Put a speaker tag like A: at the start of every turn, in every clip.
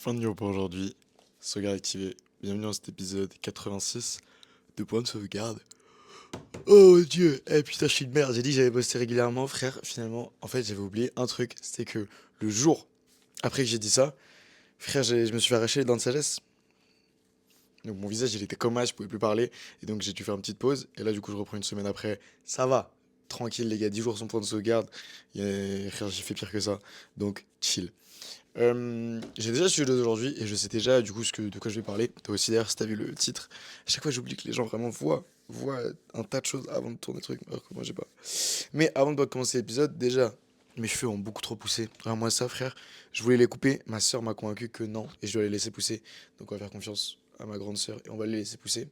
A: Fin de nuit pour aujourd'hui. Sauvegarde activée. Bienvenue dans cet épisode 86 de Point de sauvegarde. Oh Dieu, eh putain, je suis une merde. J'ai dit que j'allais bosser régulièrement, frère. Finalement, en fait, j'avais oublié un truc. C'était que le jour après que j'ai dit ça, frère, je me suis fait arracher les dents de sagesse. Donc mon visage, il était comme ça, je pouvais plus parler. Et donc j'ai dû faire une petite pause. Et là, du coup, je reprends une semaine après. Ça va. Tranquille, les gars. 10 jours sans point de sauvegarde. Frère, j'ai fait pire que ça. Donc, chill. J'ai déjà le sujet d'aujourd'hui et je sais déjà du coup de quoi je vais parler. Toi aussi d'ailleurs si t'as vu le titre. À chaque fois j'oublie que les gens vraiment voient un tas de choses avant de tourner le truc. Alors que moi j'ai pas. Mais avant de commencer l'épisode, déjà, mes cheveux ont beaucoup trop poussé. Vraiment moi ça frère. Je voulais les couper. Ma soeur m'a convaincu que non et je dois les laisser pousser. Donc on va faire confiance à ma grande soeur et on va les laisser pousser.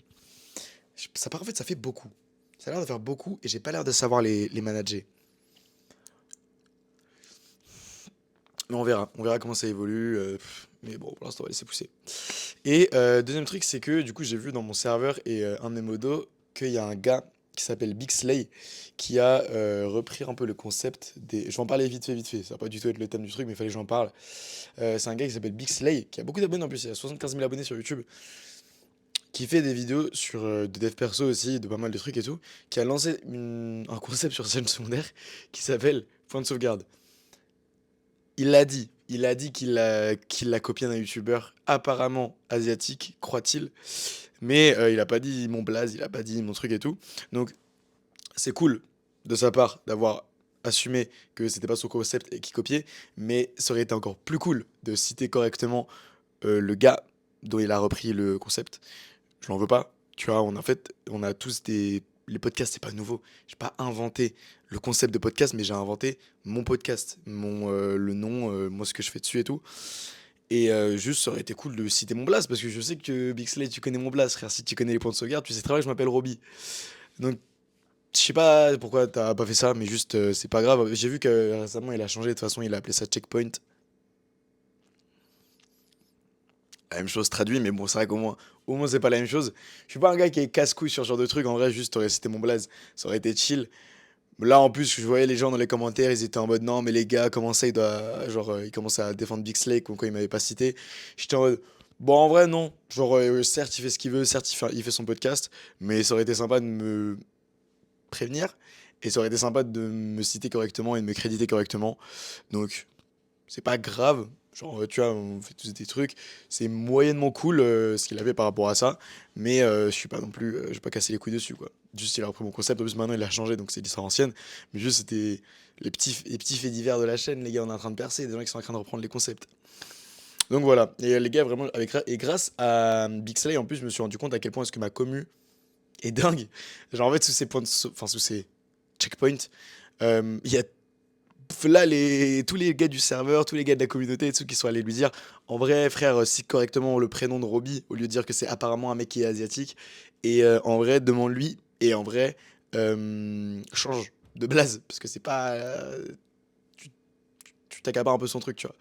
A: Ça part en fait ça fait beaucoup. Ça a l'air de faire beaucoup et j'ai pas l'air de savoir les manager. Mais on verra comment ça évolue. Mais bon, pour l'instant, on va laisser pousser. Et deuxième truc, c'est que du coup, j'ai vu dans mon serveur et un de mes modos qu'il y a un gars qui s'appelle Bixley qui a repris un peu le concept des. Je vais en parler vite fait. Ça va pas du tout être le thème du truc, mais il fallait que j'en parle. C'est un gars qui s'appelle Bixley qui a beaucoup d'abonnés en plus. Il a 75 000 abonnés sur YouTube. Qui fait des vidéos sur de dev perso aussi, de pas mal de trucs et tout. Qui a lancé un concept sur scène secondaire qui s'appelle Point de sauvegarde. Il a dit qu'il l'a copié d'un youtubeur apparemment asiatique, croit-il. Mais il a pas dit mon blaze, il a pas dit mon truc et tout. Donc c'est cool de sa part d'avoir assumé que c'était pas son concept et qu'il copiait. Mais ça aurait été encore plus cool de citer correctement le gars dont il a repris le concept. Je l'en veux pas. Tu vois, on a tous des. Les podcasts, c'est pas nouveau. J'ai pas inventé le concept de podcast, mais j'ai inventé mon podcast, le nom, moi ce que je fais dessus et tout. Et juste, ça aurait été cool de citer mon blast, parce que je sais que Bixley, tu connais mon blast, frère. Si tu connais les points de sauvegarde, tu sais très bien que je m'appelle Roby. Donc, je sais pas pourquoi t'as pas fait ça, mais juste, c'est pas grave. J'ai vu que récemment, il a changé. De toute façon, il a appelé ça Checkpoint. La même chose traduit, mais bon, c'est vrai au moins c'est pas la même chose. Je suis pas un gars qui est casse-couille sur ce genre de truc. En vrai, juste, t'aurais cité mon blaze. Ça aurait été chill. Là, en plus, je voyais les gens dans les commentaires, ils étaient en mode non, mais les gars, comment ça, ils commençaient à défendre Bixley comme quoi il m'avait pas cité. J'étais en mode bon, en vrai, non. Genre, certes, il fait ce qu'il veut, certes, il fait son podcast, mais ça aurait été sympa de me prévenir et ça aurait été sympa de me citer correctement et de me créditer correctement. Donc, c'est pas grave. Genre, tu vois, on fait tous des trucs. C'est moyennement cool ce qu'il avait par rapport à ça. Mais je suis pas non plus. Je vais pas casser les couilles dessus, quoi. Juste, il a repris mon concept. En plus, maintenant, il a changé, donc c'est l'histoire ancienne. Mais juste, c'était les petits faits divers de la chaîne. Les gars, on est en train de percer. Des gens qui sont en train de reprendre les concepts. Donc voilà. Et les gars, vraiment, et grâce à Bixley, en plus, je me suis rendu compte à quel point est-ce que ma commu est dingue. Genre, en fait, sous ces enfin, sous ces checkpoints, il y a là tous les gars du serveur, tous les gars de la communauté et tout qui sont allés lui dire en vrai frère cite correctement le prénom de Roby au lieu de dire que c'est apparemment un mec qui est asiatique et en vrai demande-lui et en vrai change de blaze parce que c'est pas tu tu t'accapares un peu son truc tu vois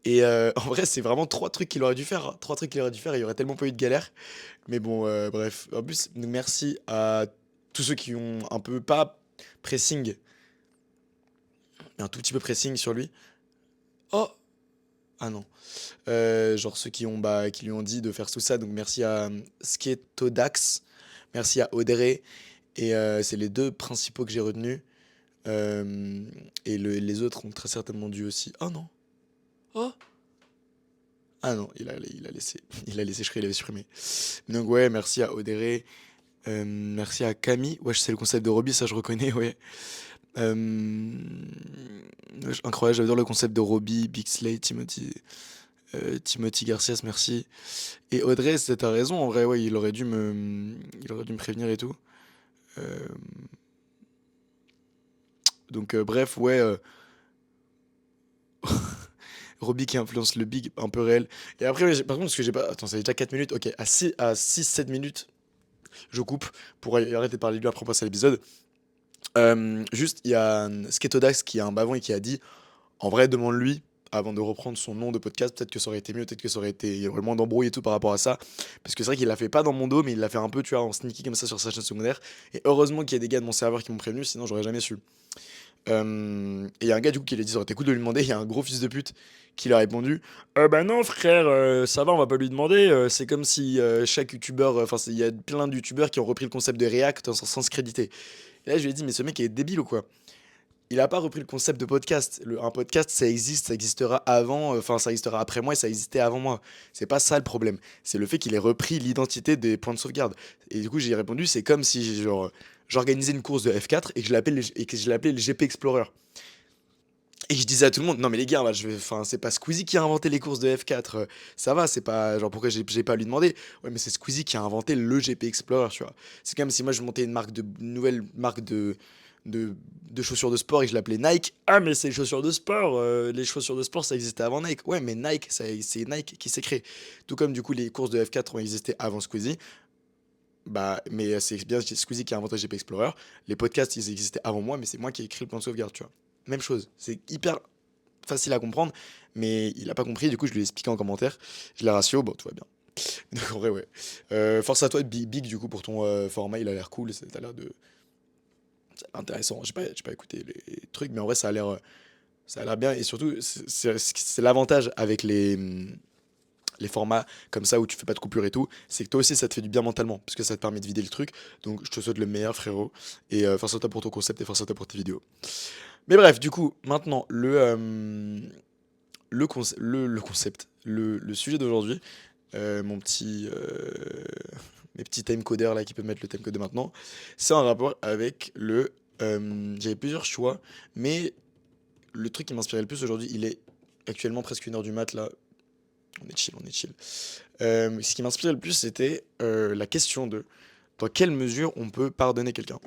A: et en vrai c'est vraiment trois trucs qu'il aurait dû faire hein. Trois trucs qu'il aurait dû faire et il y aurait tellement pas eu de galère mais bon bref en plus merci à tous ceux qui ont un peu pas pressing mais un tout petit peu pressing sur lui. Oh ah non. Genre ceux qui lui ont dit de faire tout ça. Donc merci à Sketodax, merci à Audrey. Et c'est les deux principaux que j'ai retenus. Et les autres ont très certainement dû aussi. Oh non. Oh. Ah non, il a laissé, je crois qu'il avait supprimé. Donc ouais, merci à Audrey. Merci à Camille. Ouais, c'est le concept de Roby, ça je reconnais, ouais. Euh, Incroyable, j'adore le concept de Roby, Bixley, Timothy Garcias, merci. Et Audrey, t'as raison, en vrai, ouais, il aurait dû me prévenir et tout. Euh, donc, bref, ouais, Robbie qui influence le big, un peu réel. Et après, par contre, ce que j'ai pas. Attends, ça fait déjà 4 minutes, ok, à 6-7 minutes, je coupe pour arrêter de parler de lui après on passe à l'épisode. Juste, il y a Sketodax qui a un bavon et qui a dit en vrai, demande-lui avant de reprendre son nom de podcast. Peut-être que ça aurait été mieux, peut-être que ça aurait été. Il y aurait moins d'embrouille et tout par rapport à ça. Parce que c'est vrai qu'il l'a fait pas dans mon dos, mais il l'a fait un peu, tu vois, en sneaky comme ça sur sa chaîne secondaire. Et heureusement qu'il y a des gars de mon serveur qui m'ont prévenu, sinon j'aurais jamais su. Et il y a un gars du coup qui lui a dit: «Ça aurait été cool de lui demander». Il y a un gros fils de pute qui lui a répondu: bah non frère, ça va, on va pas lui demander, c'est comme si, chaque youtubeur, enfin il y a plein de youtubeurs qui ont repris le concept de React sans se créditer». Et là je lui ai dit: «Mais ce mec est débile ou quoi?» Il a pas repris le concept de podcast. Un podcast, ça existe, ça existera avant, enfin ça existera après moi et ça existait avant moi. C'est pas ça le problème. C'est le fait qu'il ait repris l'identité des points de sauvegarde. Et du coup, j'ai répondu, c'est comme si genre j'organisais une course de F4 et que je l'appelais le GP Explorer. Et je disais à tout le monde, non mais les gars, là, enfin, c'est pas Squeezie qui a inventé les courses de F4, ça va, c'est pas, genre pourquoi j'ai pas à lui demander. Ouais, mais c'est Squeezie qui a inventé le GP Explorer, tu vois. C'est comme si moi je montais une nouvelle marque de, de chaussures de sport et que je l'appelais Nike. Ah mais c'est les chaussures de sport, les chaussures de sport ça existait avant Nike. Ouais mais Nike, c'est Nike qui s'est créé. Tout comme du coup les courses de F4 ont existé avant Squeezie. Bah, mais c'est bien Squeezie qui a inventé GP Explorer. Les podcasts, ils existaient avant moi, mais c'est moi qui ai écrit le plan de sauvegarde, tu vois. Même chose. C'est hyper facile à comprendre, mais il a pas compris. Du coup, je lui ai expliqué en commentaire. Je l'ai ratio, bon, tout va bien. Donc, en vrai, ouais. Force à toi, Big, du coup, pour ton format. Il a l'air cool. Ça a l'air de. Ça a l'air intéressant. J'ai pas écouté les trucs, mais en vrai, ça a l'air bien. Et surtout, c'est l'avantage avec les formats comme ça où tu fais pas de coupure et tout, c'est que toi aussi ça te fait du bien mentalement, parce que ça te permet de vider le truc. Donc je te souhaite le meilleur frérot, et force à toi pour ton concept et force à toi pour tes vidéos. Mais bref, du coup, maintenant le concept, le sujet d'aujourd'hui, mon petit, mes petits timecoders là qui peuvent mettre le timecode de maintenant, c'est en rapport avec j'avais plusieurs choix, mais le truc qui m'inspirait le plus aujourd'hui, il est actuellement presque 1 heure du mat là. On est chill, on est chill. Ce qui m'inspirait le plus, c'était la question de dans quelle mesure on peut pardonner quelqu'un.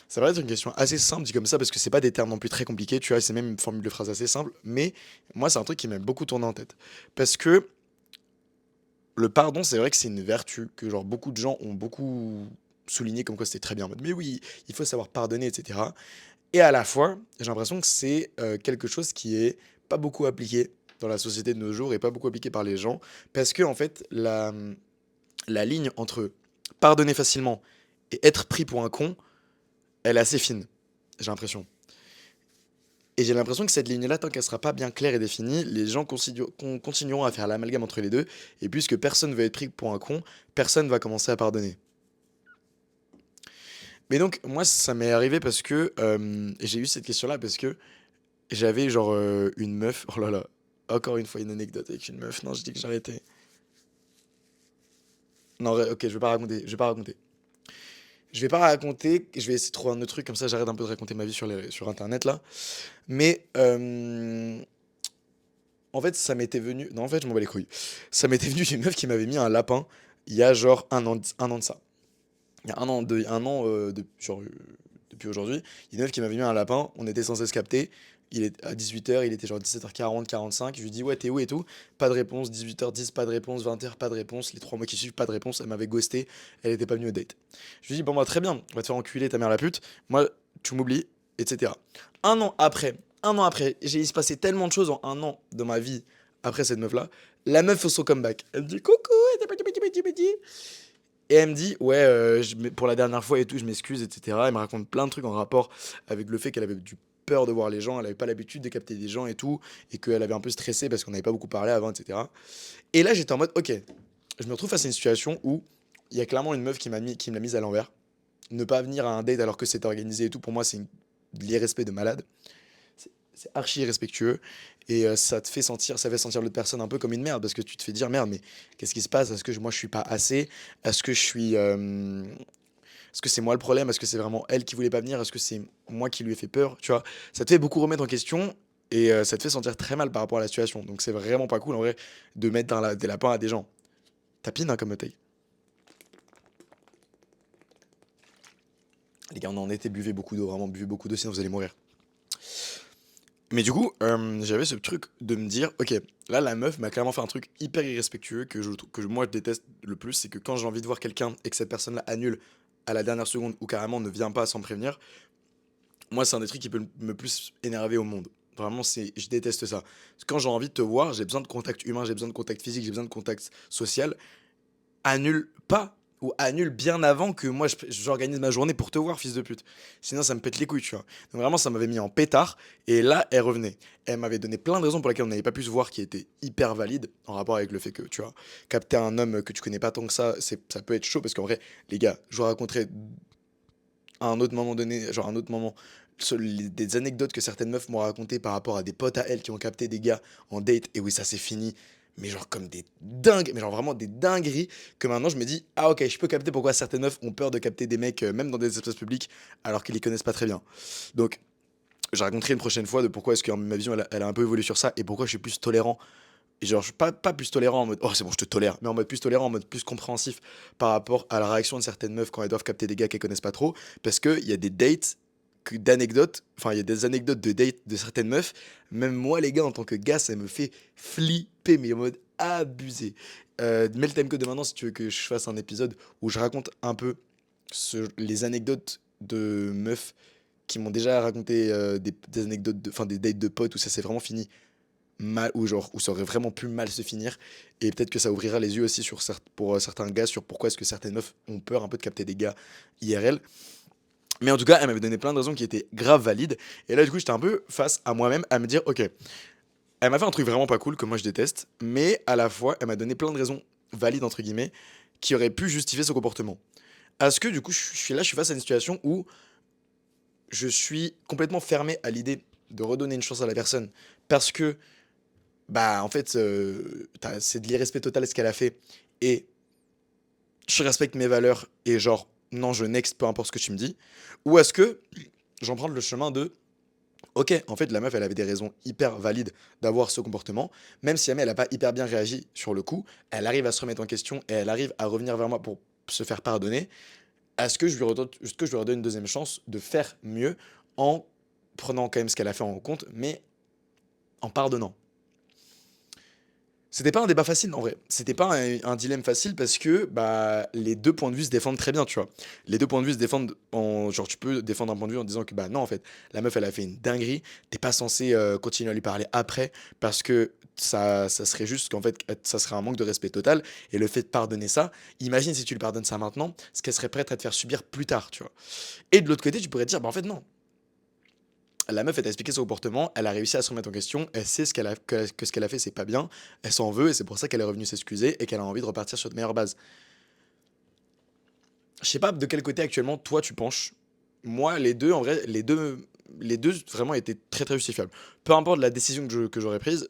A: Ça va être une question assez simple dit comme ça parce que c'est pas des termes non plus très compliqués, tu vois, c'est même une formule de phrase assez simple, mais moi c'est un truc qui m'a beaucoup tourné en tête. Parce que le pardon, c'est vrai que c'est une vertu que genre beaucoup de gens ont beaucoup souligné comme quoi c'était très bien en mode mais oui, il faut savoir pardonner, etc. Et à la fois, j'ai l'impression que c'est quelque chose qui est pas beaucoup appliqué dans la société de nos jours et pas beaucoup appliqué par les gens parce que en fait la ligne entre pardonner facilement et être pris pour un con, elle est assez fine, j'ai l'impression. Et j'ai l'impression que cette ligne-là, tant qu'elle sera pas bien claire et définie, les gens continueront à faire l'amalgame entre les deux, et puisque personne veut être pris pour un con, personne va commencer à pardonner. Mais donc, moi, ça m'est arrivé parce que j'ai eu cette question-là parce que j'avais genre une meuf. Oh là là, encore une fois une anecdote avec une meuf. Non, je dis que j'arrêtais. Non, ok, je vais pas raconter. Je vais pas raconter. Je vais pas raconter. Je vais essayer de trouver un autre truc comme ça. J'arrête un peu de raconter ma vie sur internet là. Mais en fait, ça m'était venu. Non, en fait, je m'en bats les couilles. Ça m'était venu d'une meuf qui m'avait mis un lapin il y a genre un an de ça. Il y a un an genre, depuis aujourd'hui. Il y a une meuf qui m'avait mis un lapin. On était censé se capter. Il est à 18h, il était genre 17h40, 45. Je lui dis, ouais, t'es où et tout. Pas de réponse. 18h10, pas de réponse. 20h, pas de réponse. Les 3 mois qui suivent, pas de réponse. Elle m'avait ghosté. Elle était pas venue au date. Je lui dis, bon, bah, très bien. On va te faire enculer ta mère la pute. Moi, tu m'oublies, etc. Un an après, il se passé tellement de choses en un an dans ma vie après cette meuf-là. La meuf fait son comeback. Elle me dit, coucou, et elle me dit, ouais, pour la dernière fois et tout, je m'excuse, etc. Elle me raconte plein de trucs en rapport avec le fait qu'elle avait du peur de voir les gens, elle avait pas l'habitude de capter des gens et tout, et qu'elle avait un peu stressé parce qu'on n'avait pas beaucoup parlé avant, etc. Et là, j'étais en mode, ok, je me retrouve face à une situation où il y a clairement une meuf qui me l'a mise à l'envers. Ne pas venir à un date alors que c'est organisé et tout, pour moi, c'est de l'irrespect de malade. C'est archi irrespectueux et ça fait sentir l'autre personne un peu comme une merde parce que tu te fais dire merde mais qu'est-ce qui se passe? Est-ce que moi je suis pas assez? Est-ce que je suis est-ce que c'est moi le problème? Est-ce que c'est vraiment elle qui voulait pas venir? Est-ce que c'est moi qui lui ai fait peur? Tu vois? Ça te fait beaucoup remettre en question et ça te fait sentir très mal par rapport à la situation. Donc c'est vraiment pas cool en vrai de mettre des lapins à des gens. Tapine hein, comme taille. Les gars, on est en été, buvez beaucoup d'eau, vraiment buvez beaucoup d'eau sinon vous allez mourir. Mais du coup, j'avais ce truc de me dire, ok, là la meuf m'a clairement fait un truc hyper irrespectueux que moi je déteste le plus, c'est que quand j'ai envie de voir quelqu'un et que cette personne-là annule à la dernière seconde ou carrément ne vient pas sans me prévenir, moi c'est un des trucs qui peut me plus énerver au monde. Vraiment, je déteste ça. Quand j'ai envie de te voir, j'ai besoin de contact humain, j'ai besoin de contact physique, j'ai besoin de contact social. Annule pas. ou annule bien avant que moi j'organise ma journée pour te voir, fils de pute. Sinon, ça me pète les couilles, tu vois. Donc vraiment, ça m'avait mis en pétard. Et là, elle revenait. Elle m'avait donné plein de raisons pour lesquelles on n'avait pas pu se voir qui étaient hyper valides en rapport avec le fait que, tu vois, capter un homme que tu connais pas tant que ça peut être chaud parce qu'en vrai, les gars, je vous raconterai à un autre moment donné, genre un autre moment, des anecdotes que certaines meufs m'ont racontées par rapport à des potes à elles qui ont capté des gars en date, et oui, ça s'est fini, mais genre comme des dingues, mais genre vraiment des dingueries, que maintenant je me dis, ah ok, je peux capter pourquoi certaines meufs ont peur de capter des mecs, même dans des espaces publics, alors qu'ils les connaissent pas très bien. Donc, je raconterai une prochaine fois de pourquoi est-ce que ma vision elle a un peu évolué sur ça, et pourquoi je suis plus tolérant et genre, je suis pas plus tolérant en mode, oh c'est bon, je te tolère, mais en mode plus tolérant, en mode plus compréhensif par rapport à la réaction de certaines meufs quand elles doivent capter des gars qu'elles connaissent pas trop. Parce qu'il y a des dates d'anecdotes, enfin, il y a des anecdotes de dates de certaines meufs. Même moi, les gars, en tant que gars, ça me fait flipper, mais en mode abusé. Mets le timecode de maintenant si tu veux que je fasse un épisode où je raconte un peu les anecdotes de meufs qui m'ont déjà raconté des anecdotes, enfin des dates de potes où ça s'est vraiment fini mal ou genre où ça aurait vraiment pu mal se finir et peut-être que ça ouvrira les yeux aussi sur pour certains gars sur pourquoi est-ce que certaines meufs ont peur un peu de capter des gars IRL. Mais en tout cas, elle m'avait donné plein de raisons qui étaient grave valides et là du coup, j'étais un peu face à moi-même à me dire OK, elle m'a fait un truc vraiment pas cool que moi je déteste, mais à la fois, elle m'a donné plein de raisons valides entre guillemets qui auraient pu justifier ce comportement. Est-ce que du coup, je suis là, je suis face à une situation où je suis complètement fermé à l'idée de redonner une chance à la personne parce que bah, en fait, c'est de l'irrespect total ce qu'elle a fait et je respecte mes valeurs et genre, non, je next, peu importe ce que tu me dis? Ou est-ce que j'emprunte le chemin de: «OK, en fait, la meuf, elle avait des raisons hyper valides d'avoir ce comportement, même si jamais elle a pas hyper bien réagi sur le coup, elle arrive à se remettre en question et elle arrive à revenir vers moi pour se faire pardonner». Est-ce que je lui redonne une deuxième chance de faire mieux en prenant quand même ce qu'elle a fait en compte, mais en pardonnant? C'était pas un débat facile en vrai. C'était pas un dilemme facile parce que bah, les deux points de vue se défendent très bien, tu vois. Les deux points de vue se défendent en. Genre, tu peux défendre un point de vue en disant que bah non, en fait, la meuf elle a fait une dinguerie. T'es pas censé continuer à lui parler après parce que ça serait juste qu'en fait, ça serait un manque de respect total. Et le fait de pardonner ça, imagine si tu lui pardonnes ça maintenant, ce qu'elle serait prête à te faire subir plus tard, tu vois. Et de l'autre côté, tu pourrais te dire, bah en fait, non, la meuf, elle t'a expliqué son comportement, elle a réussi à se remettre en question, elle sait que ce qu'elle a fait, c'est pas bien, elle s'en veut et c'est pour ça qu'elle est revenue s'excuser et qu'elle a envie de repartir sur de meilleures bases. Je sais pas de quel côté actuellement toi tu penches. Moi, les deux, en vrai, les deux vraiment étaient très très justifiables. Peu importe la décision que j'aurais prise,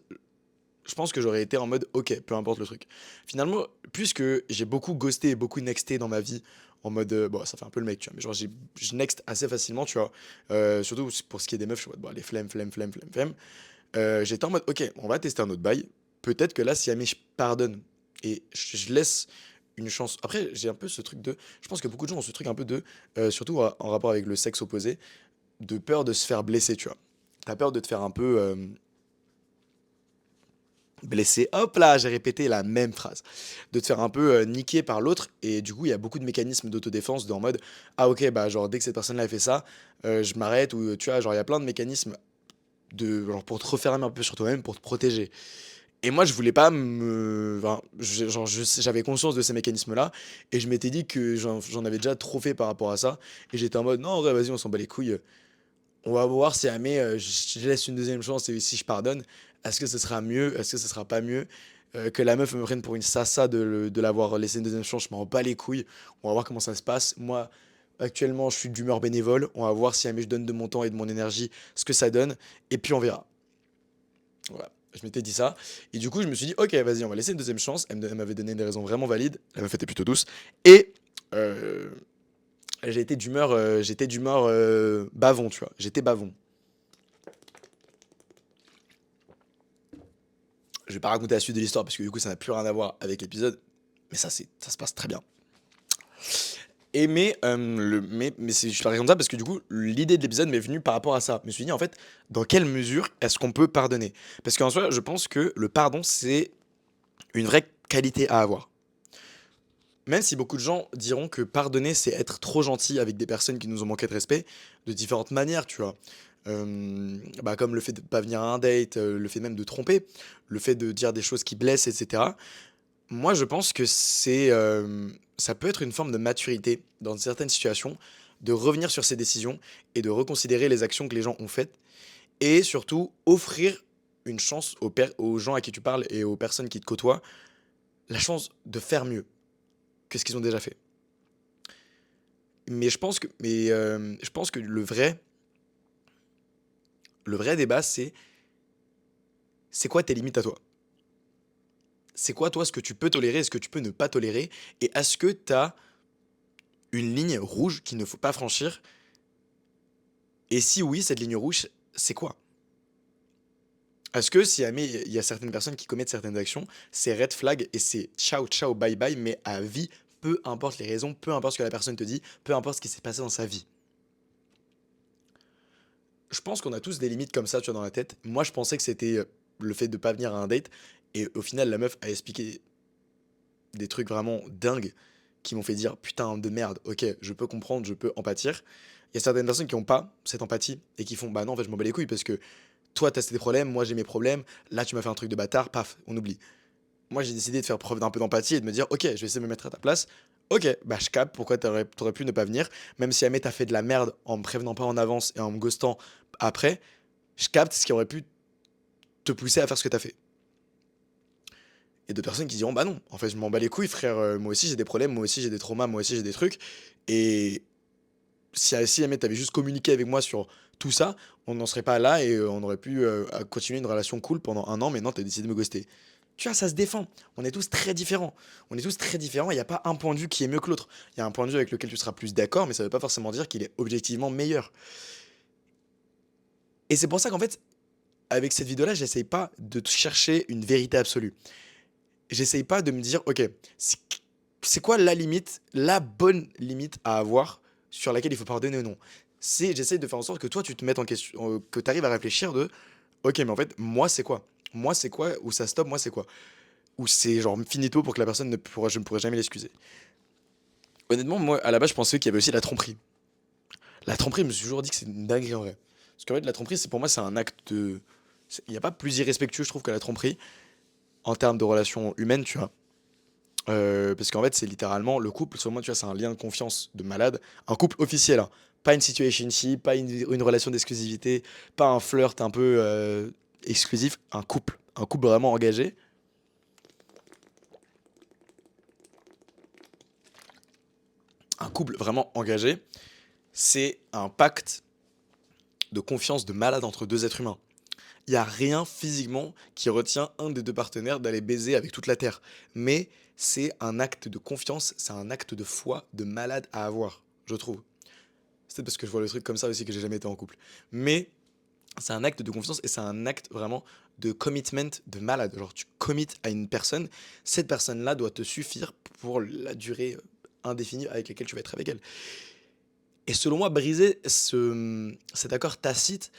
A: je pense que j'aurais été en mode ok, peu importe le truc. Finalement, puisque j'ai beaucoup ghosté et beaucoup nexté dans ma vie, en mode bon, ça fait un peu le mec, tu vois, mais genre je next assez facilement, tu vois. Surtout pour ce qui est des meufs, je suis en mode bon, les flemmes, flemmes, flemmes, flemmes, flemmes. J'étais en mode ok, on va tester un autre bail. Peut-être que là, si jamais je pardonne et je laisse une chance. Après, j'ai un peu ce truc de. Je pense que beaucoup de gens ont ce truc un peu de. Surtout en rapport avec le sexe opposé, de peur de se faire blesser, tu vois. T'as peur de te faire un peu. Blessé, hop là, j'ai répété la même phrase. De te faire un peu niquer par l'autre, et du coup, il y a beaucoup de mécanismes d'autodéfense en mode ah, ok, bah, genre, dès que cette personne-là a fait ça, je m'arrête, ou tu vois, genre, il y a plein de mécanismes genre, pour te refermer un peu sur toi-même, pour te protéger. Et moi, je voulais pas me. Enfin, genre, j'avais conscience de ces mécanismes-là, et je m'étais dit que j'en avais déjà trop fait par rapport à ça, et j'étais en mode non, en vrai, vas-y, on s'en bat les couilles, on va voir si jamais je laisse une deuxième chance et si je pardonne, est-ce que ce sera mieux, est-ce que ce sera pas mieux que la meuf me prenne pour une sassa de l'avoir laissé une deuxième chance, je m'en bats les couilles, on va voir comment ça se passe. Moi, actuellement, je suis d'humeur bénévole, on va voir si jamais je donne de mon temps et de mon énergie, ce que ça donne, et puis on verra. Voilà. Je m'étais dit ça, et du coup, je me suis dit, ok, vas-y, on va laisser une deuxième chance. Elle m'avait donné des raisons vraiment valides, la meuf était plutôt douce, et euh, j'étais d'humeur bavon, tu vois, j'étais bavon. Je vais pas raconter la suite de l'histoire parce que du coup ça n'a plus rien à voir avec l'épisode, mais ça se passe très bien. Et je par exemple ça parce que du coup l'idée de l'épisode m'est venue par rapport à ça. Je me suis dit en fait dans quelle mesure est-ce qu'on peut pardonner? Parce qu'en soi je pense que le pardon c'est une vraie qualité à avoir. Même si beaucoup de gens diront que pardonner c'est être trop gentil avec des personnes qui nous ont manqué de respect de différentes manières, tu vois. Bah, comme le fait de pas venir à un date, le fait même de tromper, le fait de dire des choses qui blessent, etc. Moi, je pense que ça peut être une forme de maturité dans certaines situations, de revenir sur ses décisions et de reconsidérer les actions que les gens ont faites et surtout offrir une chance aux gens à qui tu parles et aux personnes qui te côtoient, la chance de faire mieux que ce qu'ils ont déjà fait. Je pense que le vrai débat, c'est quoi tes limites à toi? C'est quoi, toi, ce que tu peux tolérer et ce que tu peux ne pas tolérer? Et est-ce que tu as une ligne rouge qu'il ne faut pas franchir? Et si oui, cette ligne rouge, c'est quoi? Est-ce que si jamais il y a certaines personnes qui commettent certaines actions, c'est red flag et c'est ciao, ciao, bye bye, mais à vie, peu importe les raisons, peu importe ce que la personne te dit, peu importe ce qui s'est passé dans sa vie. Je pense qu'on a tous des limites comme ça, tu vois, dans la tête. Moi, je pensais que c'était le fait de pas venir à un date. Et au final, la meuf a expliqué des trucs vraiment dingues qui m'ont fait dire putain de merde, ok, je peux comprendre, je peux empâtir. Il y a certaines personnes qui n'ont pas cette empathie et qui font bah non, en fait, je m'en bats les couilles parce que toi, t'as tes problèmes, moi, j'ai mes problèmes. Là, tu m'as fait un truc de bâtard, paf, on oublie. Moi, j'ai décidé de faire preuve d'un peu d'empathie et de me dire ok, je vais essayer de me mettre à ta place. Ok, bah je capte pourquoi t'aurais pu ne pas venir, même si jamais t'as fait de la merde en me prévenant pas en avance et en me ghostant après, je capte ce qui aurait pu te pousser à faire ce que t'as fait. Et d'autres personnes qui diront bah non, en fait je m'en bats les couilles frère, moi aussi j'ai des problèmes, moi aussi j'ai des traumas, moi aussi j'ai des trucs. Et si jamais t'avais juste communiqué avec moi sur tout ça, on n'en serait pas là et on aurait pu continuer une relation cool pendant un an, mais non t'as décidé de me ghoster. Tu vois, ça se défend. On est tous très différents. On est tous très différents. Il n'y a pas un point de vue qui est mieux que l'autre. Il y a un point de vue avec lequel tu seras plus d'accord, mais ça ne veut pas forcément dire qu'il est objectivement meilleur. Et c'est pour ça qu'en fait, avec cette vidéo-là, j'essaye pas de chercher une vérité absolue. J'essaye pas de me dire, ok, c'est c'est quoi la limite, la bonne limite à avoir sur laquelle il faut pardonner ou non. J'essaye de faire en sorte que toi, tu te mettes en question, que tu arrives à réfléchir de, ok, mais en fait, moi, c'est quoi? Moi, c'est quoi? Où ça stop? Moi, c'est quoi? Ou c'est genre finito pour que la personne je ne pourrai jamais l'excuser. Honnêtement, moi, à la base, je pensais qu'il y avait aussi la tromperie. La tromperie, je me suis toujours dit que c'est une dinguerie en vrai. Parce qu'en fait, la tromperie, pour moi, c'est un acte de. Il n'y a pas plus irrespectueux, je trouve, que la tromperie en termes de relations humaines, tu vois. Parce qu'en fait, c'est littéralement le couple, selon moi, tu vois, c'est un lien de confiance de malade. Un couple officiel, hein. Pas une situationship, pas une relation d'exclusivité, pas un flirt un peu exclusif. Un couple. Un couple vraiment engagé. Un couple vraiment engagé, c'est un pacte de confiance de malade entre deux êtres humains. Il n'y a rien physiquement qui retient un des deux partenaires d'aller baiser avec toute la terre. Mais c'est un acte de confiance, c'est un acte de foi de malade à avoir, je trouve. C'est peut-être parce que je vois le truc comme ça aussi que j'ai jamais été en couple. Mais c'est un acte de confiance et c'est un acte vraiment de commitment de malade. Genre tu commits à une personne, cette personne-là doit te suffire pour la durée indéfinie avec laquelle tu vas être avec elle. Et selon moi, briser cet accord tacite,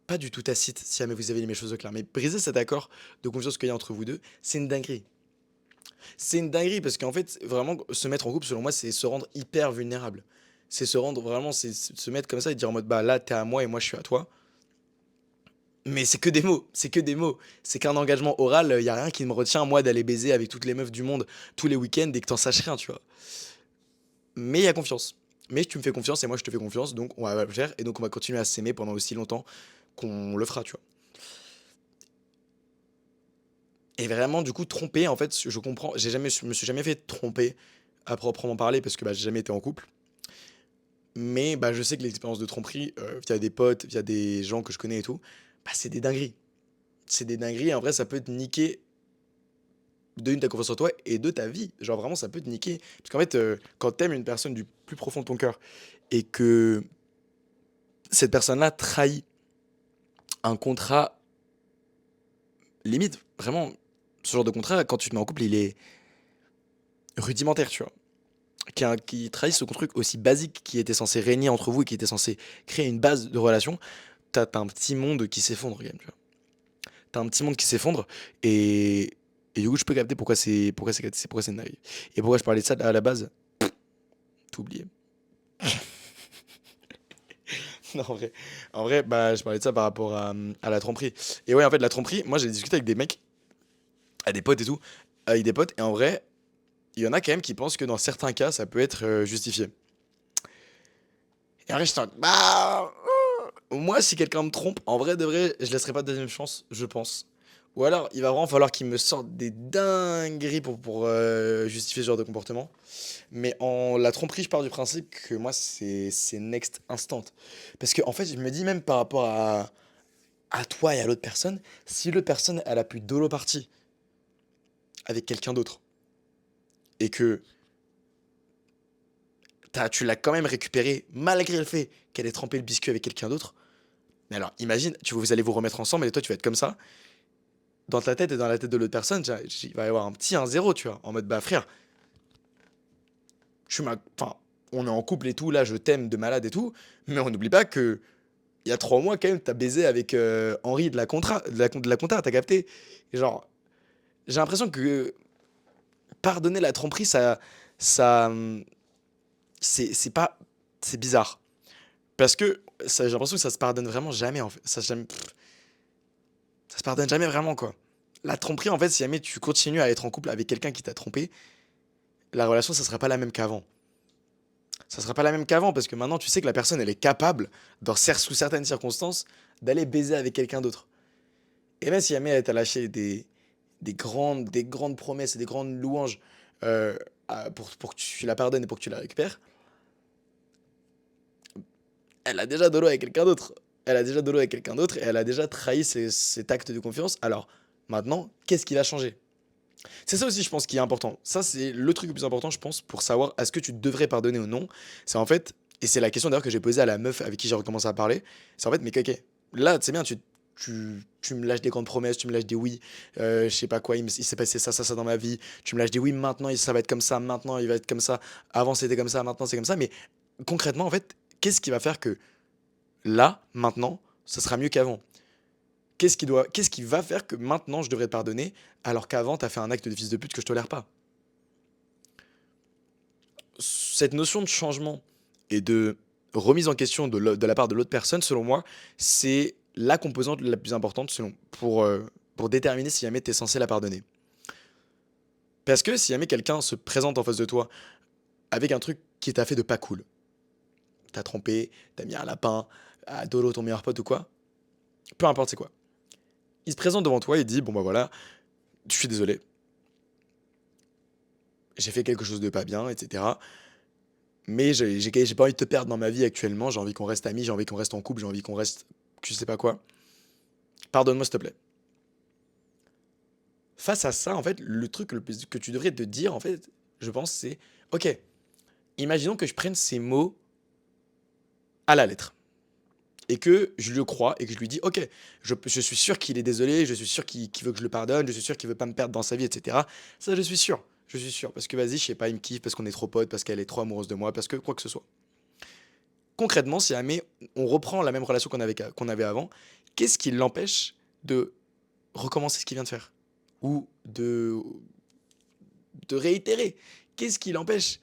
A: pas du tout tacite si jamais vous avez les choses au clair, mais briser cet accord de confiance qu'il y a entre vous deux, c'est une dinguerie. C'est une dinguerie parce qu'en fait, vraiment, se mettre en couple, selon moi, c'est se rendre hyper vulnérable. C'est se rendre vraiment, c'est se mettre comme ça et dire en mode bah là, t'es à moi et moi je suis à toi. Mais c'est que des mots, c'est que des mots. C'est qu'un engagement oral, il y a rien qui me retient, moi, d'aller baiser avec toutes les meufs du monde tous les week-ends et que t'en saches rien, tu vois. Mais il y a confiance. Mais tu me fais confiance et moi je te fais confiance, donc on va le faire et donc on va continuer à s'aimer pendant aussi longtemps qu'on le fera, tu vois. Et vraiment, du coup, tromper, en fait, je comprends. Je me suis jamais fait tromper à proprement parler parce que bah, j'ai jamais été en couple. Mais bah, je sais que l'expérience de tromperie, via des potes, via des gens que je connais et tout, bah, c'est des dingueries. C'est des dingueries. Et en vrai, ça peut te niquer de une ta confiance en toi et de ta vie. Genre vraiment, ça peut te niquer. Parce qu'en fait, quand t'aimes une personne du plus profond de ton cœur et que cette personne-là trahit un contrat limite, vraiment, ce genre de contrat, quand tu te mets en couple, il est rudimentaire, tu vois. Qui trahit ce truc aussi basique qui était censé régner entre vous et qui était censé créer une base de relation, t'as un petit monde qui s'effondre, quand même, tu vois. T'as un petit monde qui s'effondre et, et du coup, je peux capter pourquoi c'est une dinguerie. Et pourquoi je parlais de ça à la base, tout oublié. Non, en vrai, bah, je parlais de ça par rapport à la tromperie. Et ouais, en fait, la tromperie, moi j'ai discuté avec des mecs, à des potes et tout, avec des potes, et en vrai, il y en a quand même qui pensent que dans certains cas, ça peut être justifié. Et après, je suis en mode, bah, moi, si quelqu'un me trompe, en vrai de vrai, je laisserai pas de deuxième chance, je pense. Ou alors, il va vraiment falloir qu'il me sorte des dingueries pour justifier ce genre de comportement. Mais en la tromperie, je pars du principe que moi, c'est next instant. Parce que, en fait, je me dis même par rapport à toi et à l'autre personne, si l'autre personne, elle a pu dolo party avec quelqu'un d'autre, et que tu l'as quand même récupéré malgré le fait qu'elle ait trempé le biscuit avec quelqu'un d'autre, mais alors, imagine, vous allez vous remettre ensemble et toi, tu vas être comme ça. Dans ta tête et dans la tête de l'autre personne, il va y avoir un petit 1-0, tu vois. En mode, bah frère, enfin, on est en couple et tout, là, je t'aime de malade et tout. Mais on n'oublie pas que il y a 3 mois, quand même, t'as baisé avec Henri de la Contra, de la Conta, t'as capté. Et genre, j'ai l'impression que pardonner la tromperie, ça, c'est pas, c'est bizarre. Parce que j'ai l'impression que ça se pardonne vraiment jamais, en fait. Ça se pardonne jamais vraiment, quoi. La tromperie, en fait, si jamais tu continues à être en couple avec quelqu'un qui t'a trompé, la relation, ça sera pas la même qu'avant. Ça sera pas la même qu'avant parce que maintenant, tu sais que la personne, elle est capable, sous certaines circonstances, d'aller baiser avec quelqu'un d'autre. Et même si jamais elle t'a lâché des grandes promesses et des grandes louanges euh, pour que tu la pardonnes et pour que tu la récupères, elle a déjà dolo avec quelqu'un d'autre. Elle a déjà dolo avec quelqu'un d'autre et elle a déjà trahi cet acte de confiance. Alors, maintenant, qu'est-ce qui va changer? C'est ça aussi, je pense, qui est important. Ça, c'est le truc le plus important, je pense, pour savoir est-ce que tu devrais pardonner ou non. C'est en fait, et c'est la question d'ailleurs que j'ai posée à la meuf avec qui j'ai recommencé à parler. C'est en fait, mais ok, là, c'est bien, tu me lâches des grandes promesses, tu me lâches des oui, je sais pas quoi, il s'est passé ça, ça, ça dans ma vie. Tu me lâches des oui, maintenant, ça va être comme ça, maintenant, il va être comme ça. Avant, c'était comme ça, maintenant, c'est comme ça. Mais concrètement, en fait, qu'est-ce qui va faire que là, maintenant, ça sera mieux qu'avant? Qu'est-ce qui va faire que maintenant je devrais te pardonner alors qu'avant t'as fait un acte de fils de pute que je tolère pas? Cette notion de changement et de remise en question de la part de l'autre personne, selon moi, c'est la composante la plus importante pour déterminer si jamais t'es censé la pardonner. Parce que si jamais quelqu'un se présente en face de toi avec un truc qui t'a fait de pas cool, t'as trompé, t'as mis un lapin, à dolo ton meilleur pote ou quoi, peu importe c'est quoi, il se présente devant toi et dit bon bah voilà, je suis désolé, j'ai fait quelque chose de pas bien, etc. Mais j'ai pas envie de te perdre dans ma vie actuellement. J'ai envie qu'on reste amis, j'ai envie qu'on reste en couple, j'ai envie qu'on reste. Je sais pas quoi. Pardonne-moi, s'il te plaît. Face à ça, en fait, le truc que tu devrais te dire, en fait, je pense, c'est ok, imaginons que je prenne ces mots à la lettre. Et que je le crois et que je lui dis ok, je suis sûr qu'il est désolé, je suis sûr qu'il veut que je le pardonne, je suis sûr qu'il veut pas me perdre dans sa vie, etc. Ça, je suis sûr. Je suis sûr. Parce que vas-y, je sais pas, il me kiffe, parce qu'on est trop potes, parce qu'elle est trop amoureuse de moi, parce que quoi que ce soit. Concrètement, si jamais on reprend la même relation qu'on avait avant, qu'est-ce qui l'empêche de recommencer ce qu'il vient de faire? Ou de réitérer? Qu'est-ce qui l'empêche?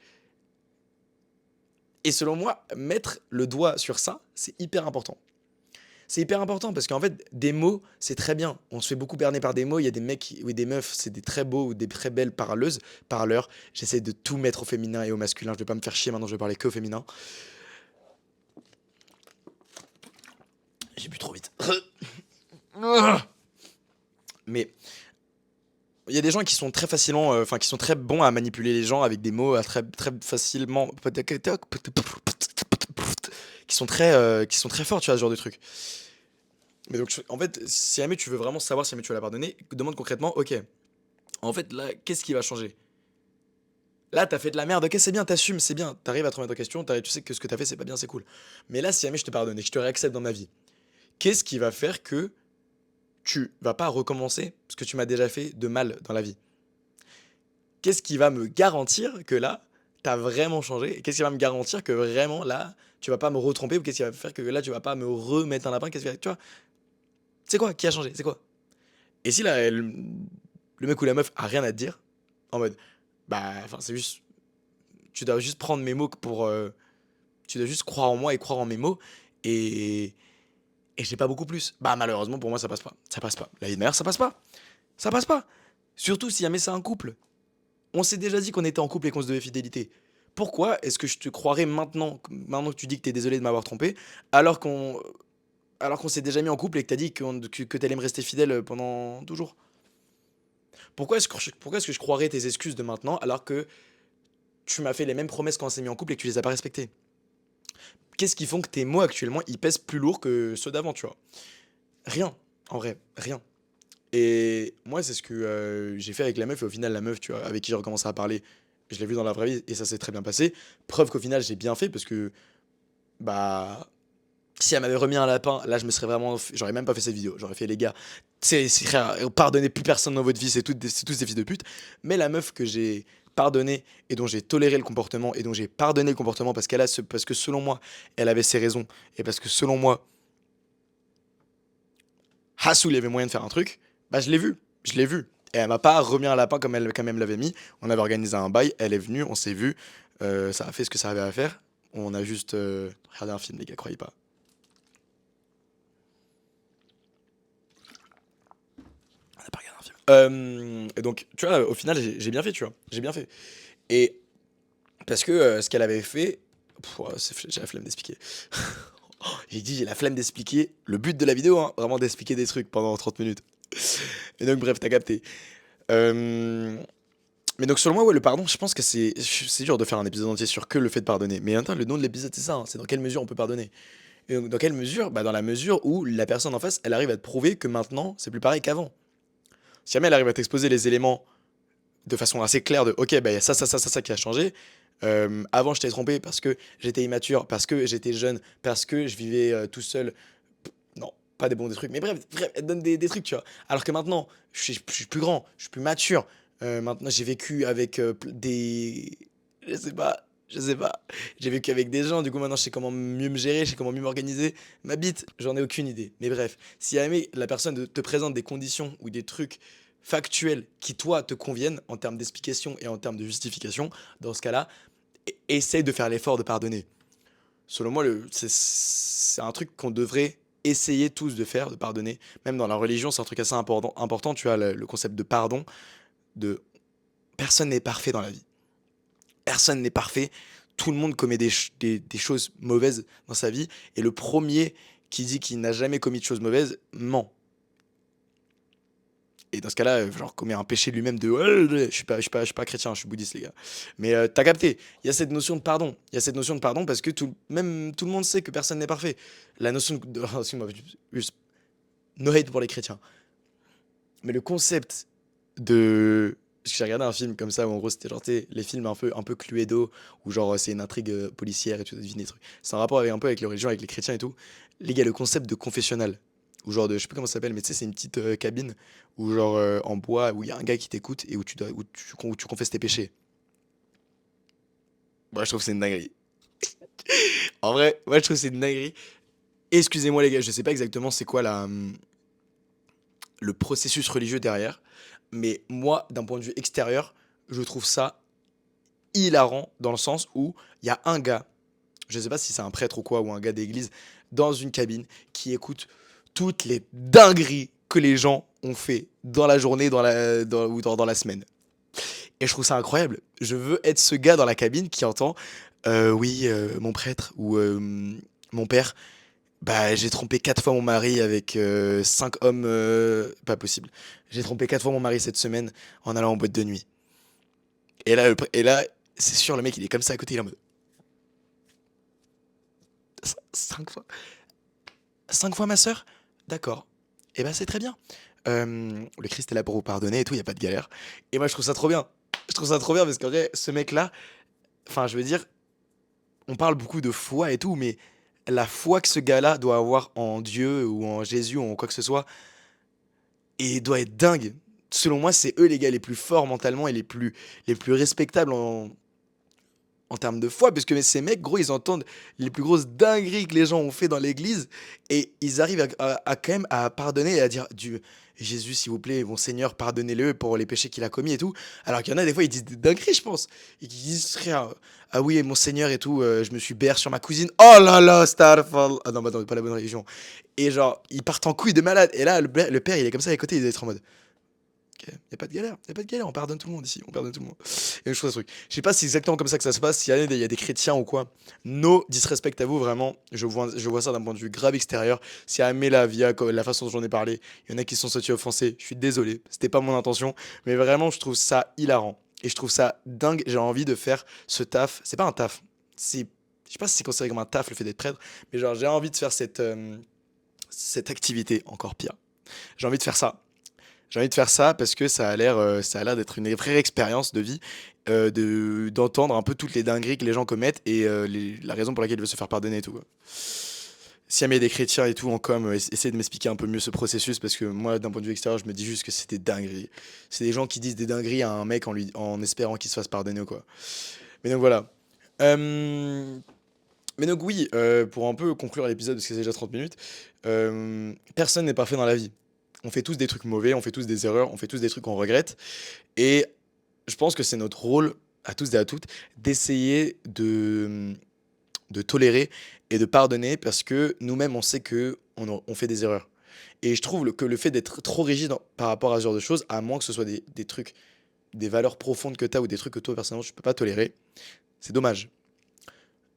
A: Et selon moi, mettre le doigt sur ça, c'est hyper important. C'est hyper important parce qu'en fait, des mots, c'est très bien. On se fait beaucoup berner par des mots. Il y a des mecs ou des meufs, c'est des très beaux ou des très belles parleuses, parleurs. J'essaie de tout mettre au féminin et au masculin. Je vais pas me faire chier maintenant, je vais parler que au féminin. J'ai bu trop vite. Mais il y a des gens qui sont très facilement, enfin qui sont très bons à manipuler les gens avec des mots très très facilement, qui sont très forts, tu vois, ce genre de truc. Mais donc en fait, si jamais tu veux vraiment savoir si jamais tu vas la pardonner, demande concrètement, ok, en fait là, qu'est-ce qui va changer? Là, t'as fait de la merde, ok, c'est bien, t'assumes, c'est bien, t'arrives à te remettre en question, tu sais que ce que t'as fait, c'est pas bien, c'est cool. Mais là, si jamais je te pardonne et que je te réaccepte dans ma vie, qu'est-ce qui va faire que tu vas pas recommencer ce que tu m'as déjà fait de mal dans la vie? Qu'est-ce qui va me garantir que là, t'as vraiment changé? Et qu'est-ce qui va me garantir que vraiment là, tu vas pas me retromper? Ou qu'est-ce qui va faire que là, tu vas pas me remettre un lapin? Tu vois, c'est quoi qui a changé? C'est quoi? Et si là, le mec ou la meuf a rien à te dire, en mode, bah, enfin, c'est juste, tu dois juste prendre mes mots tu dois juste croire en moi et croire en mes mots. Et, et j'ai pas beaucoup plus. Bah, malheureusement, pour moi, ça passe pas. Ça passe pas. La vie de mère, ça passe pas. Ça passe pas. Surtout si jamais c'est un couple. On s'est déjà dit qu'on était en couple et qu'on se devait fidélité. Pourquoi est-ce que je te croirais maintenant que tu dis que t'es désolé de m'avoir trompé, alors qu'on alors qu'on s'est déjà mis en couple et que t'as dit que t'allais me rester fidèle pendant toujours? Pourquoi est-ce que je croirais tes excuses de maintenant alors que tu m'as fait les mêmes promesses quand on s'est mis en couple et que tu les as pas respectées? Qu'est-ce qui font que tes mots actuellement ils pèsent plus lourd que ceux d'avant, tu vois? Rien, en vrai, rien. Et moi, c'est ce que j'ai fait avec la meuf, et au final, la meuf, tu vois, avec qui j'ai recommencé à parler, je l'ai vue dans la vraie vie et ça s'est très bien passé. Preuve qu'au final, j'ai bien fait parce que, bah, si elle m'avait remis un lapin, là, je me serais vraiment. J'aurais même pas fait cette vidéo. J'aurais fait, les gars, frère, pardonnez plus personne dans votre vie, c'est tous des fils de pute. Mais la meuf que j'ai pardonné et dont j'ai toléré le comportement et dont j'ai pardonné le comportement parce que selon moi, elle avait ses raisons et parce que selon moi, Hassou, il y avait moyen de faire un truc, bah je l'ai vu, je l'ai vu. Et elle m'a pas remis un lapin comme elle me l'avait mis. On avait organisé un bail, elle est venue, on s'est vu, ça a fait ce que ça avait à faire. On a juste regardé un film, les gars, croyez pas. On a pas regardé un film. Et donc, tu vois, au final, j'ai bien fait, tu vois. J'ai bien fait. Et parce que ce qu'elle avait fait, ouais, j'ai la flemme d'expliquer. J'ai dit, j'ai la flemme d'expliquer le but de la vidéo, hein, vraiment d'expliquer des trucs pendant 30 minutes. Et donc, bref, t'as capté. Euh, Mais donc selon moi, ouais, le pardon, je pense que c'est dur de faire un épisode entier sur que le fait de pardonner. Mais attends, le nom de l'épisode, c'est ça, hein, c'est dans quelle mesure on peut pardonner. Et donc, dans quelle mesure? Bah dans la mesure où la personne en face, elle arrive à te prouver que maintenant, c'est plus pareil qu'avant. Si jamais elle arrive à t'exposer les éléments de façon assez claire de, ok, bah il y a ça qui a changé. Avant, je t'ai trompé parce que j'étais immature, parce que j'étais jeune, parce que je vivais tout seul. Non, pas des bons des trucs. Mais bref, elle donne des trucs, tu vois. Alors que maintenant, je suis plus grand, je suis plus mature. Maintenant, j'ai vécu avec des. Je sais pas. J'ai vécu avec des gens, du coup maintenant je sais comment mieux me gérer, je sais comment mieux m'organiser. Ma bite, j'en ai aucune idée. Mais bref, si jamais la personne te présente des conditions ou des trucs factuels qui, toi, te conviennent en termes d'explication et en termes de justification, dans ce cas-là, essaye de faire l'effort de pardonner. Selon moi, c'est un truc qu'on devrait essayer tous de faire, de pardonner. Même dans la religion, c'est un truc assez important. Tu as le concept de pardon, de personne n'est parfait dans la vie. Personne n'est parfait. Tout le monde commet des choses mauvaises dans sa vie. Et le premier qui dit qu'il n'a jamais commis de choses mauvaises ment. Et dans ce cas-là, genre, commet un péché lui-même de ouais, je suis pas chrétien, je suis bouddhiste, les gars. Mais t'as capté, il y a cette notion de pardon. Il y a cette notion de pardon parce que même tout le monde sait que personne n'est parfait. La notion de. Excuse-moi, juste no hate pour les chrétiens. Mais le concept de. Parce que j'ai regardé un film comme ça où en gros c'était genre les films un peu Cluedo où genre c'est une intrigue policière et tu dois deviner des trucs. C'est un rapport avec, un peu avec les religions, avec les chrétiens et tout. Les gars, le concept de confessionnal ou genre de je sais plus comment ça s'appelle mais tu sais c'est une petite cabine où genre en bois où il y a un gars qui t'écoute et où tu confesses tes péchés. Moi je trouve que c'est une dinguerie. En vrai, moi je trouve que c'est une dinguerie. Excusez-moi les gars, je sais pas exactement c'est quoi le processus religieux derrière, mais moi d'un point de vue extérieur, je trouve ça hilarant dans le sens où il y a un gars, je sais pas si c'est un prêtre ou quoi, ou un gars d'église, dans une cabine qui écoute toutes les dingueries que les gens ont fait dans la journée ou dans la semaine. Et je trouve ça incroyable. Je veux être ce gars dans la cabine qui entend oui, mon prêtre ou mon père, bah j'ai trompé 4 fois mon mari avec 5 hommes, pas possible. J'ai trompé 4 fois mon mari cette semaine en allant en boîte de nuit. Et là, c'est sûr, le mec il est comme ça à côté, il est en mode 5 fois. 5 fois ma sœur? D'accord. Et ben c'est très bien. Le Christ est là pour vous pardonner et tout, il y a pas de galère. Et moi je trouve ça trop bien. Je trouve ça trop bien parce qu'en vrai, ce mec-là, enfin je veux dire, on parle beaucoup de foi et tout, mais la foi que ce gars-là doit avoir en Dieu ou en Jésus ou en quoi que ce soit, et doit être dingue. Selon moi, c'est eux les gars les plus forts mentalement et les plus respectables en termes de foi, parce que ces mecs, gros, ils entendent les plus grosses dingueries que les gens ont fait dans l'église, et ils arrivent à quand même à pardonner et à dire Dieu, Jésus, s'il vous plaît, mon Seigneur, pardonnez-le pour les péchés qu'il a commis et tout. Alors qu'il y en a des fois, ils disent des dingueries, je pense. Et qui disent, frère, ah oui, mon Seigneur et tout, je me suis bercé sur ma cousine. Oh là là, Starfall. Ah non, bah non, pas la bonne religion. Et genre, ils partent en couille de malade. Et là, le père, il est comme ça à côté, il doit être en mode Ok, y a pas de galère, y a pas de galère, on pardonne tout le monde ici, on pardonne tout le monde. Et je trouve ce truc. Je sais pas si c'est exactement comme ça que ça se passe, s'il y a des chrétiens ou quoi. No disrespect à vous, vraiment. Je vois ça d'un point de vue grave extérieur. Si à aimer la via, la façon dont j'en ai parlé, il y en a qui se sont sentis offensés. Je suis désolé, c'était pas mon intention. Mais vraiment, je trouve ça hilarant. Et je trouve ça dingue. J'ai envie de faire ce taf. C'est pas un taf. C'est, je sais pas si c'est considéré comme un taf le fait d'être prêtre. Mais genre, j'ai envie de faire cette activité encore pire. J'ai envie de faire ça. J'ai envie de faire ça parce que ça a l'air d'être une vraie expérience de vie, d'entendre un peu toutes les dingueries que les gens commettent et la raison pour laquelle ils veulent se faire pardonner et tout, quoi. Si jamais il y a des chrétiens et tout en com, essayez de m'expliquer un peu mieux ce processus parce que moi, d'un point de vue extérieur, je me dis juste que c'est des dingueries. C'est des gens qui disent des dingueries à un mec en espérant qu'il se fasse pardonner ou quoi. Mais donc voilà. Euh, mais donc oui, pour un peu conclure l'épisode, parce que c'est déjà 30 minutes, personne n'est parfait dans la vie. On fait tous des trucs mauvais, on fait tous des erreurs, on fait tous des trucs qu'on regrette. Et je pense que c'est notre rôle, à tous et à toutes, d'essayer de tolérer et de pardonner parce que nous-mêmes, on sait que on fait des erreurs. Et je trouve que le fait d'être trop rigide par rapport à ce genre de choses, à moins que ce soit des trucs, des valeurs profondes que tu as ou des trucs que toi, personnellement, tu peux pas tolérer, c'est dommage.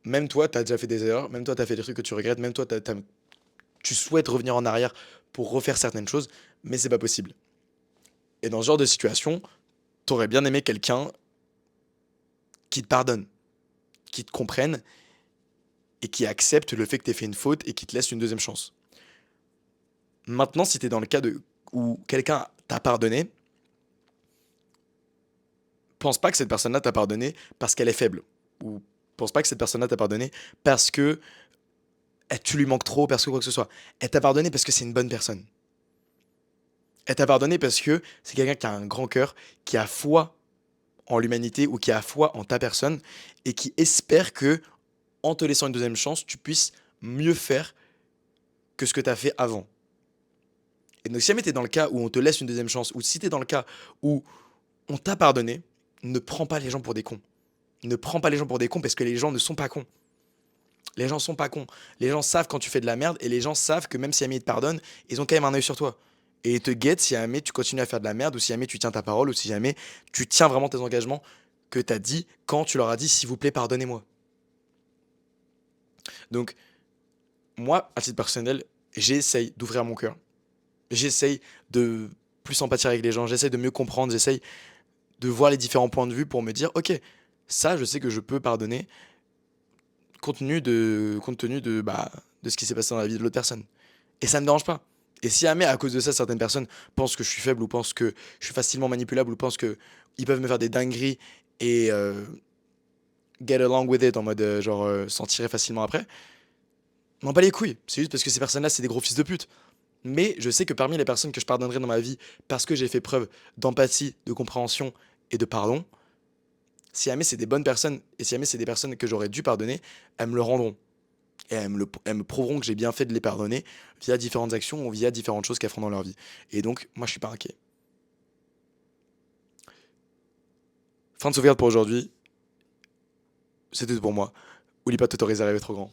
A: Même toi, tu as déjà fait des erreurs, même toi, tu as fait des trucs que tu regrettes, même toi, tu souhaites revenir en arrière pour refaire certaines choses, mais c'est pas possible. Et dans ce genre de situation, t'aurais bien aimé quelqu'un qui te pardonne, qui te comprenne et qui accepte le fait que t'aies fait une faute et qui te laisse une deuxième chance. Maintenant, si t'es dans le cas où quelqu'un t'a pardonné, pense pas que cette personne-là t'a pardonné parce qu'elle est faible. Ou pense pas que cette personne-là t'a pardonné parce que tu lui manques trop, parce que quoi que ce soit. Elle t'a pardonné parce que c'est une bonne personne. Elle t'a pardonné parce que c'est quelqu'un qui a un grand cœur, qui a foi en l'humanité ou qui a foi en ta personne et qui espère que, en te laissant une deuxième chance, tu puisses mieux faire que ce que tu as fait avant. Et donc, si jamais tu es dans le cas où on te laisse une deuxième chance, ou si tu es dans le cas où on t'a pardonné, ne prends pas les gens pour des cons. Ne prends pas les gens pour des cons parce que les gens ne sont pas cons. Les gens sont pas cons. Les gens savent quand tu fais de la merde et les gens savent que même si jamais ils te pardonnent, ils ont quand même un œil sur toi. Et ils te guettent si jamais tu continues à faire de la merde ou si jamais tu tiens ta parole ou si jamais tu tiens vraiment tes engagements que tu as dit quand tu leur as dit s'il vous plaît pardonnez-moi. Donc moi, à titre personnel, j'essaye d'ouvrir mon cœur. J'essaye de plus empathiser avec les gens, j'essaye de mieux comprendre, j'essaye de voir les différents points de vue pour me dire ok, ça je sais que je peux pardonner compte tenu de ce qui s'est passé dans la vie de l'autre personne. Et ça ne me dérange pas. Et si jamais à cause de ça, certaines personnes pensent que je suis faible ou pensent que je suis facilement manipulable ou pensent que ils peuvent me faire des dingueries et get along with it en mode s'en tirer facilement après, m'en pas les couilles. C'est juste parce que ces personnes-là, c'est des gros fils de pute. Mais je sais que parmi les personnes que je pardonnerai dans ma vie parce que j'ai fait preuve d'empathie, de compréhension et de pardon, si jamais c'est des bonnes personnes et si jamais c'est des personnes que j'aurais dû pardonner, elles me le rendront. Et elles me prouveront que j'ai bien fait de les pardonner via différentes actions ou via différentes choses qu'elles feront dans leur vie. Et donc, moi, je suis pas inquiet. Fin de sauvegarde pour aujourd'hui. C'était tout pour moi. Oublie pas de t'autoriser à rêver trop grand.